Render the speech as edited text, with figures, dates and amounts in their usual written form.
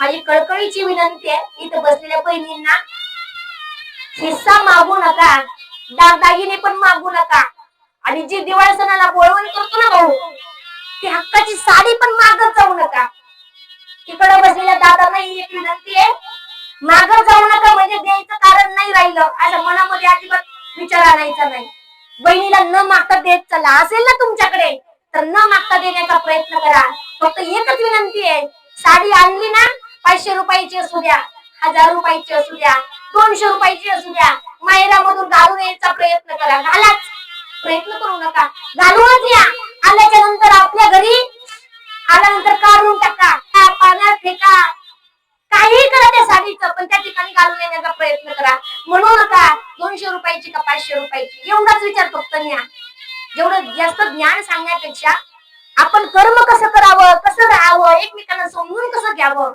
माझी कळकळीची विनंती आहे इथं बसलेल्या बहिणींना, हिस्सा मागू नका, दागदागिने पण मागू नका, आणि जी दिवाळी सणाला बोलवण करतो ना भाऊ, ती हक्काची साडी पण मागत जाऊ नका. तिकडे बसलेल्या दादांना ही एक विनंती आहे, मागत जाऊ नका, म्हणजे द्यायचं कारण नाही राहिलं असं मनामध्ये अजिबात विचार आणायचा नाही. बहिणीला न मागता देत चला, असेल ना तुमच्याकडे तर न मागता देण्याचा प्रयत्न करा. फक्त एकच विनंती आहे, साडी आणली ना, 500 रुपयाची असू द्या, 1000 रुपयाची असू द्या, 200 रुपयाची असू द्या, माहेरामधून घालून यायचा प्रयत्न करा. घालाच, प्रयत्न करू नका, घालूनच या. आल्याच्या नंतर आपल्या घरी आल्यानंतर काढून टाका, पाण्यात फेका, काही करा त्या साडीचं, पण त्या ठिकाणी घालून येण्याचा प्रयत्न करा. म्हणू नका 200 रुपयाची का 500 रुपयाची, एवढाच विचार फक्त न्या. जेवढं जास्त ज्ञान सांगण्यापेक्षा आपण कर्म कसं करावं, कसं राहावं, एकमेकांना समजून कसं घ्यावं,